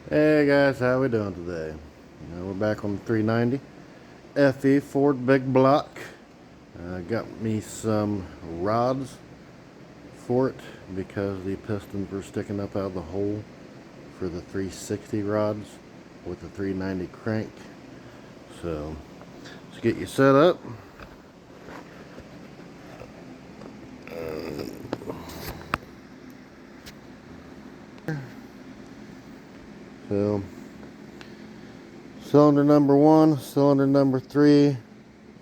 Hey guys, how we doing today? We're back on the 390 FE Ford Big Block. Got me some rods for it because the pistons were sticking up out of the hole for the 360 rods with the 390 crank. So let's get you set up. So cylinder number 1, cylinder number 3.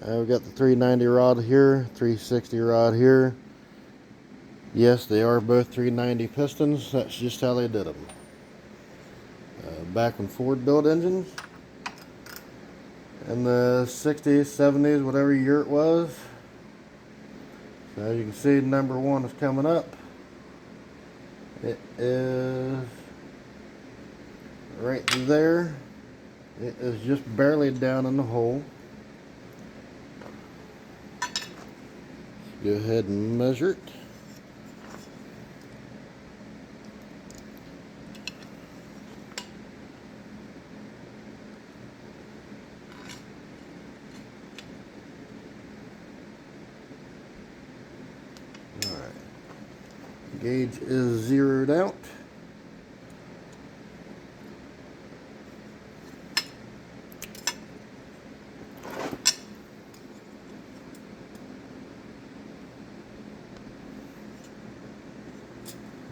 We've got the 390 rod here, 360 rod here. Yes, they are both 390 pistons. That's just how they did them. Back when Ford built engines in the 60s, 70s, whatever year it was. So as you can see, number 1 is coming up. It is right there. It is just barely down in the hole. Let's go ahead and measure it. Alright. Gauge is zeroed out.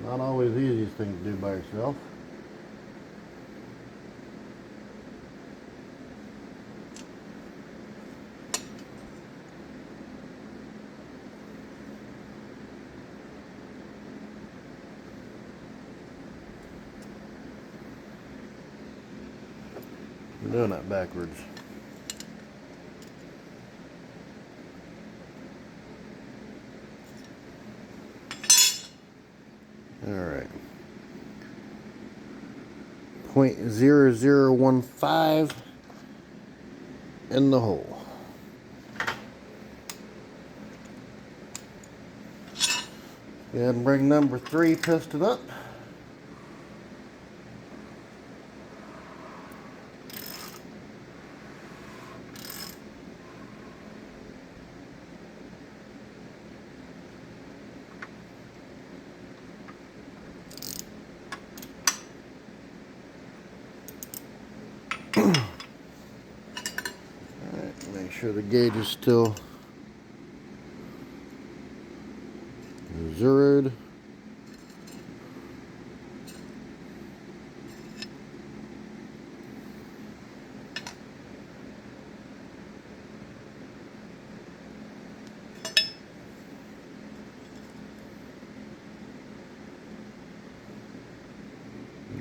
Not always the easiest thing to do by yourself. I'm doing that backwards. Alright. 0.0015 in the hole. Go ahead and bring number 3 piston up. Alright, make sure the gauge is still zeroed.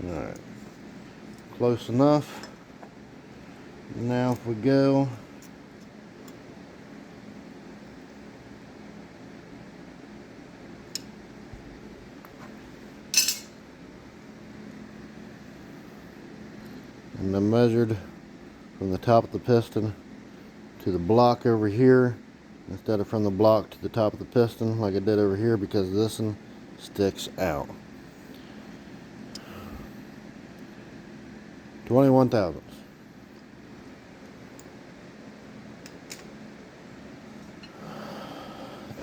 Alright, close enough. Now if we go and then measured from the top of the piston to the block over here instead of from the block to the top of the piston like I did over here, because this one sticks out. 21 thousandths.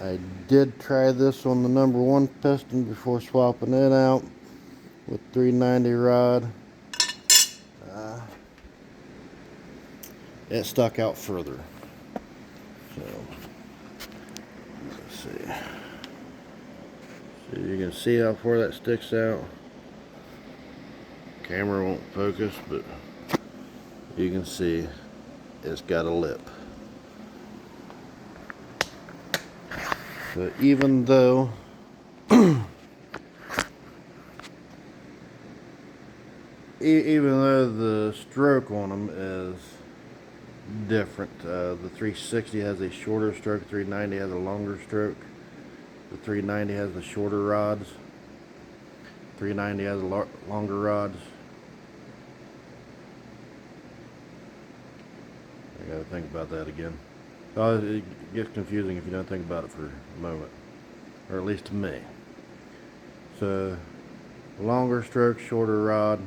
I did try this on the number 1 piston before swapping it out with 390 rod. It stuck out further. So let's see. So you can see how far that sticks out. Camera won't focus, but you can see it's got a lip. So even though even though the stroke on them is different, the 360 has a shorter stroke, 390 has a longer stroke. The 390 has the shorter rods, 390 has the longer rods. I gotta think about that again. It gets confusing if you don't think about it for a moment, or at least to me. So longer stroke, shorter rod.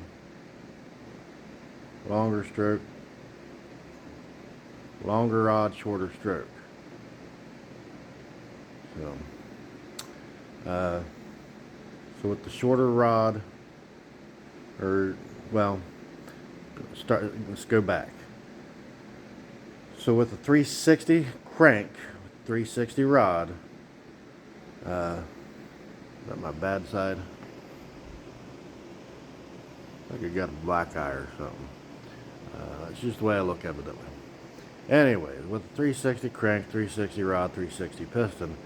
longer stroke, longer rod, shorter stroke. So with the shorter rod, or well, let's go back. So with the 360 crank, 360 rod, is that my bad side? I think I got a black eye or something. It's just the way I look evidently. Anyways, with the 360 crank, 360 rod, 360 piston,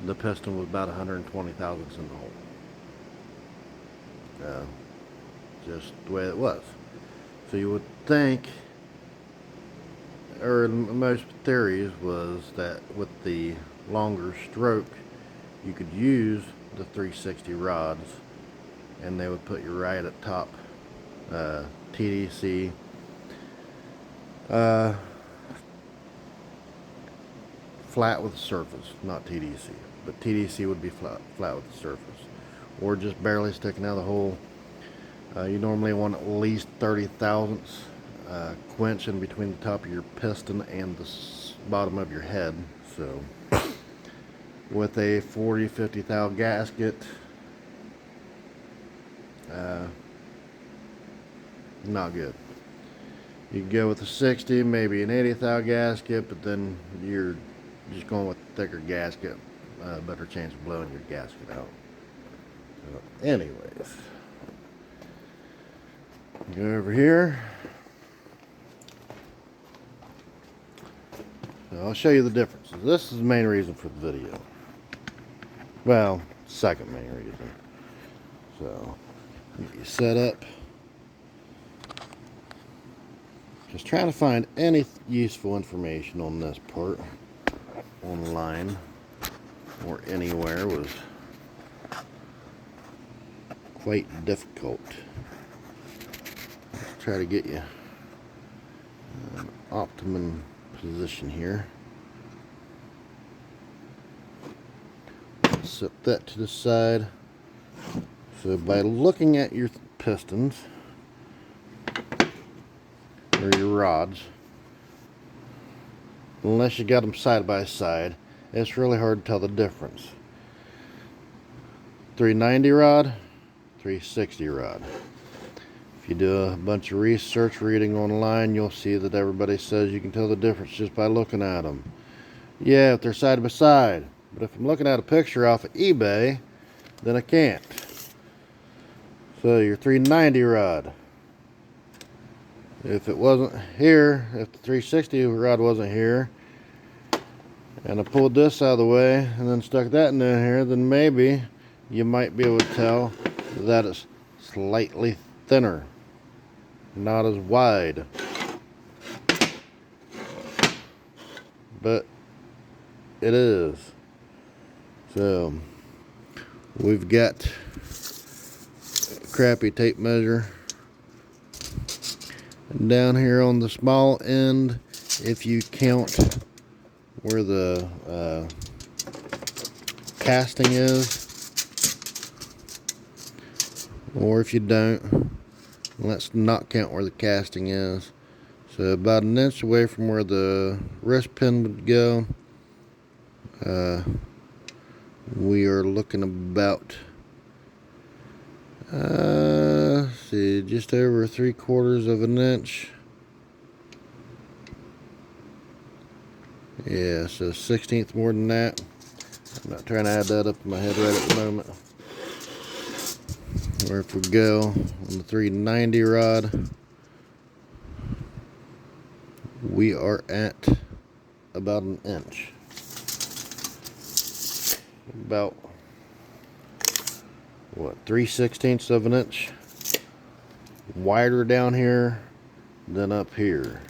the piston was about 120 thousandths in the hole. Just the way it was. So you would think, or most theories was that with the longer stroke, you could use the 360 rods, and they would put you right at top TDC. Flat with the surface, not TDC, but TDC would be flat with the surface, or just barely sticking out of the hole. You normally want at least 30 thousandths quench in between the top of your piston and the bottom of your head. So with a 40-50 thou gasket, not good. You could go with a 60, maybe an 80 thou gasket, but then you're just going with a thicker gasket, better chance of blowing your gasket out. So anyways, go over here. So I'll show you the differences. This is the main reason for the video. Well, second main reason. So get you set up. Just trying to find any useful information on this part online or anywhere was quite difficult. Let's try to get you an optimum position here. Set that to the side. So by looking at your pistons or your rods, unless you got them side by side, it's really hard to tell the difference. 390 rod, 360 rod. If you do a bunch of research reading online, you'll see that everybody says you can tell the difference just by looking at them. Yeah, if they're side by side. But if I'm looking at a picture off of eBay, then I can't. So your 390 rod. If it wasn't here, if the 360 rod wasn't here, and I pulled this out of the way and then stuck that in here, then maybe you might be able to tell that it's slightly thinner, not as wide. But it is. So we've got a crappy tape measure. And down here on the small end, if you count where the casting is, or if you don't, let's not count where the casting is. So about an inch away from where the wrist pin would go, we are looking about see, just over 3/4 of an inch. Yeah, so 1/16 more than that. I'm not trying to add that up in my head right at the moment. Or if we go on the 390 rod, we are at about an inch. About what, 3/16 of an inch wider down here than up here.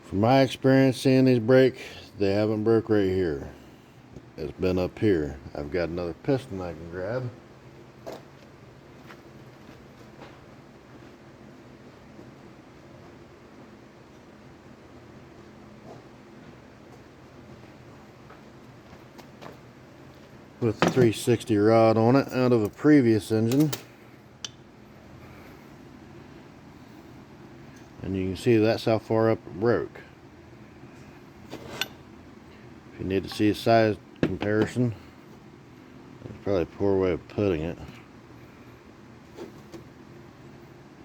From my experience seeing these break, they haven't broke right here. It's been up here. I've got another piston I can grab. with the 360 rod on it out of a previous engine. And you can see that's how far up it broke. If you need to see a size comparison, that's probably a poor way of putting it.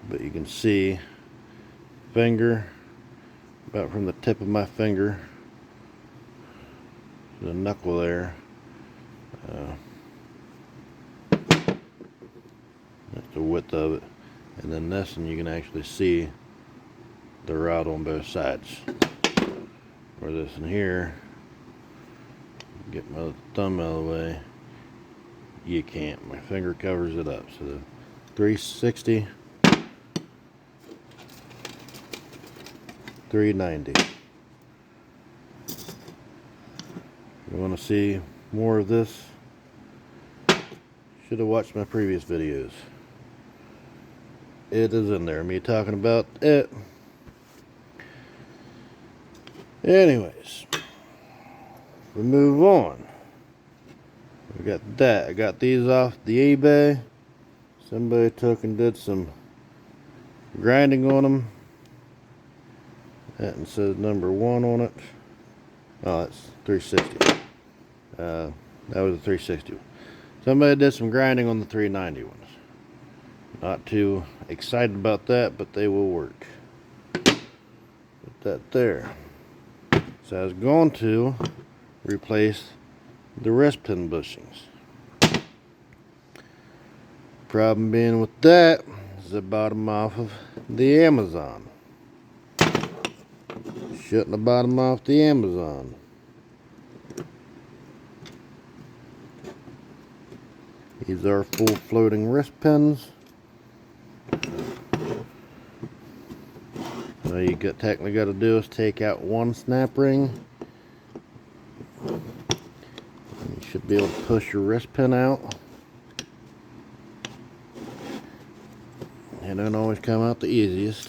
But you can see finger, about from the tip of my finger to the knuckle there. That's the width of it. And then this one you can actually see the rod on both sides. Where this in here, get my thumb out of the way, you can't. My finger covers it up. So the 360, 390. You want to see more of this? Should have watched my previous videos. It is in there, me talking about it. Anyways, we move on. We got that. I got these off the eBay. Somebody took and did some grinding on them. That one says number 1 on it. Oh, that's 360. That was a 360. Somebody did some grinding on the 390 ones. Not too excited about that, but they will work. Put that there. So I was going to replace the wrist pin bushings. Problem being with that is I bought them off of the Amazon. Shutting the bottom off the Amazon. These are full floating wrist pins. All you technically got to do is take out one snap ring. And you should be able to push your wrist pin out. It don't always come out the easiest.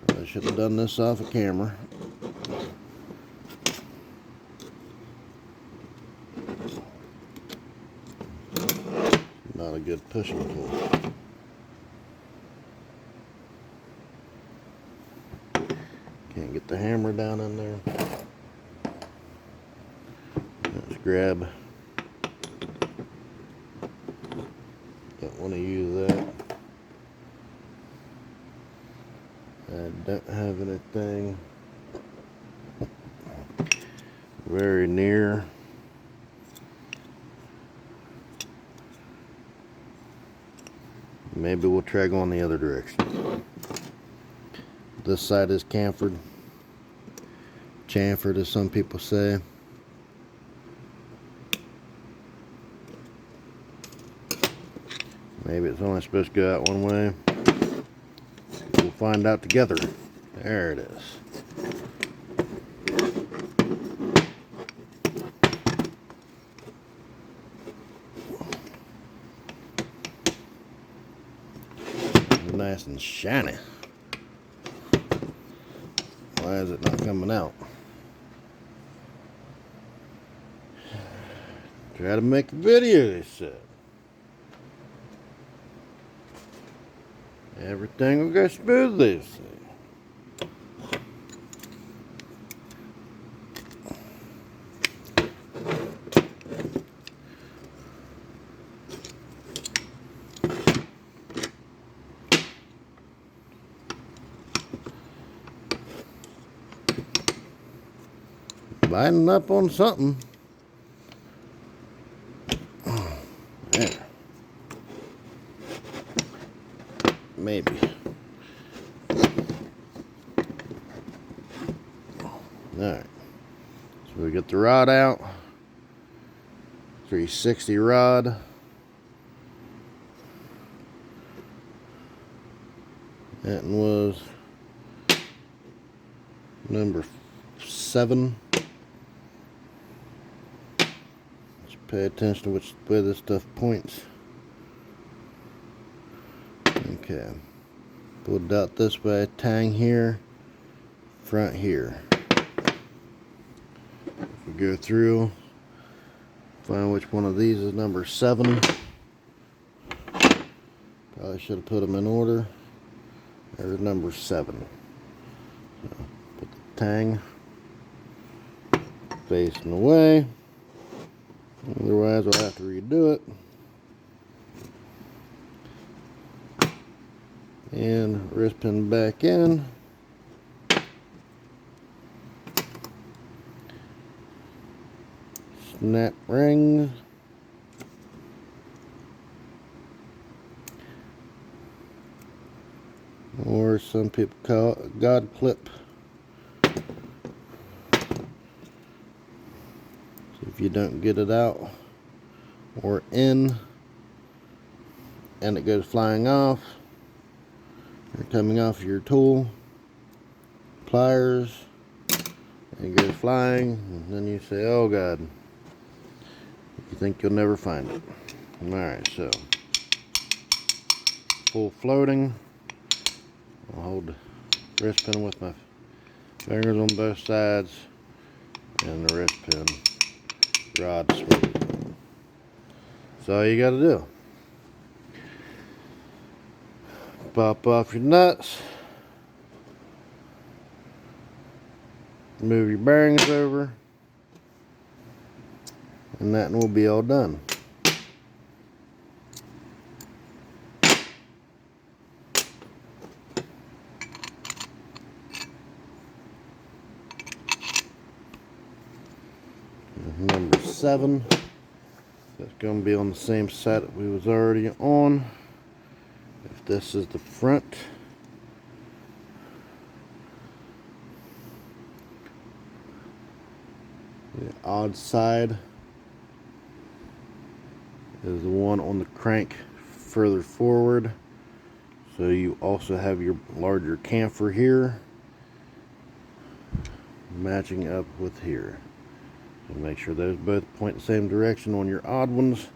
Probably should have done this off of camera. Not a good pushing tool. Can't get the hammer down in there. Let's grab. Don't want to use that. I don't have anything very near. Maybe we'll try going the other direction. This side is chamfered. Chamfered, as some people say. Maybe it's only supposed to go out one way. We'll find out together. There it is. Nice and shiny. Why is it not coming out? Try to make a video, they said. Everything will go smooth, they say. Lining up on something. There. Maybe. Alright. So we get the rod out. 360 rod. That was number 7. Pay attention to which way this stuff points. Okay. Pulled out this way, tang here, front here. We go through, find which one of these is number 7. Probably should have put them in order. There's number 7. So put the tang facing away. Otherwise, we'll have to redo it. And wrist pin back in. Snap ring. Or some people call it God clip. So if you don't get it out or in and it goes flying off, or coming off your tool, pliers, and it goes flying, and then you say, oh God, you think you'll never find it. Alright, so full floating. I'll hold the wrist pin with my fingers on both sides and the wrist pin rod smooth. That's all you got to do. Pop off your nuts. Move your bearings over. And that will be all done. Number 7. That's going to be on the same side that we was already on. If this is the front, the odd side is the one on the crank further forward. So you also have your larger camphor here matching up with here. So make sure those both point the same direction on your odd ones.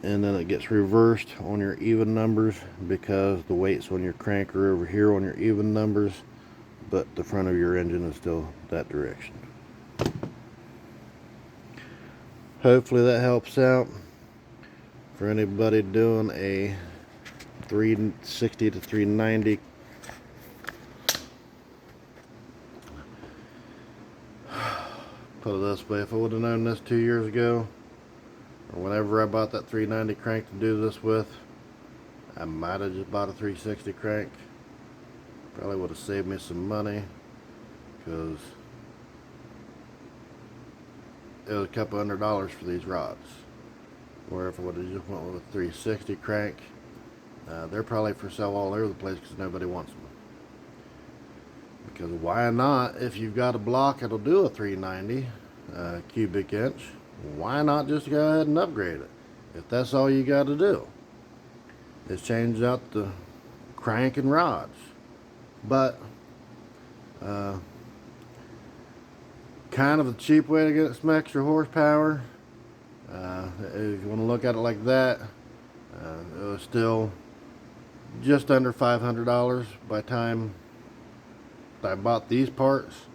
And then it gets reversed on your even numbers because the weights on your crank are over here on your even numbers, but the front of your engine is still that direction. Hopefully that helps out for anybody doing a 360 to 390. Put it this way, if I would have known this 2 years ago, or whenever I bought that 390 crank to do this with, I might have just bought a 360 crank. Probably would have saved me some money, because it was a couple $100 for these rods. Where if I would have just went with a 360 crank, they're probably for sale all over the place because nobody wants them. Because why not, if you've got a block that'll do a 390 cubic inch, why not just go ahead and upgrade it? If that's all you got to do, is change out the crank and rods. But kind of a cheap way to get some extra horsepower. If you want to look at it like that, it was still just under $500 by the time I bought these parts,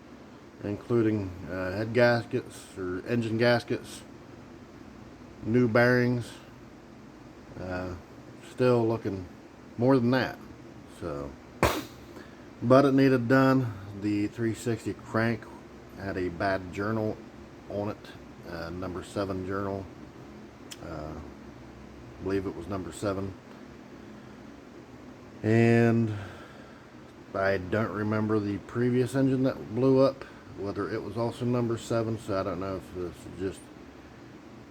including head gaskets or engine gaskets, new bearings. Still looking more than that. So, but it needed done. The 360 crank had a bad journal on it, number 7 journal. I believe it was number 7. And I don't remember the previous engine that blew up, whether it was also number 7, so I don't know if this is just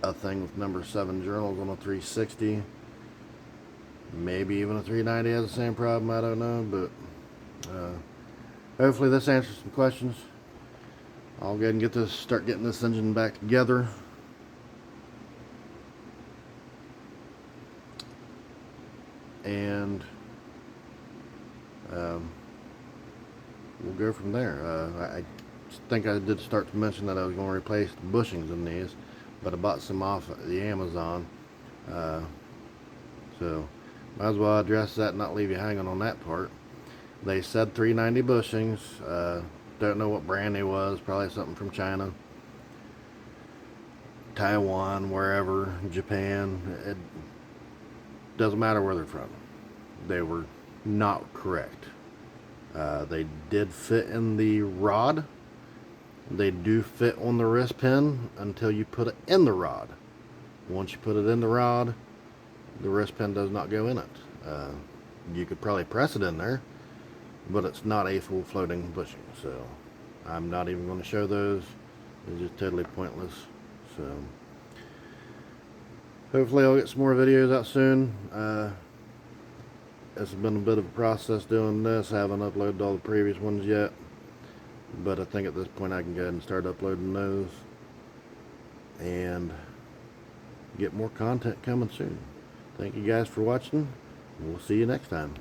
a thing with number 7 journals on a 360. Maybe even a 390 has the same problem, I don't know, but hopefully this answers some questions. I'll go ahead and start getting this engine back together. And we'll go from there. I think I did start to mention that I was going to replace the bushings in these, but I bought some off the Amazon. So might as well address that and not leave you hanging on that part. They said 390 bushings. Don't know what brand he was. Probably something from China, Taiwan, wherever, Japan. It doesn't matter where they're from. They were not correct. They did fit in the rod. They do fit on the wrist pin until you put it in the rod. Once you put it in the rod, the wrist pin does not go in it. You could probably press it in there, but it's not a full floating bushing. So I'm not even going to show those. It's just totally pointless. So hopefully I'll get some more videos out soon. It's been a bit of a process doing this. I haven't uploaded all the previous ones yet, but I think at this point I can go ahead and start uploading those and get more content coming soon. Thank you guys for watching. We'll see you next time.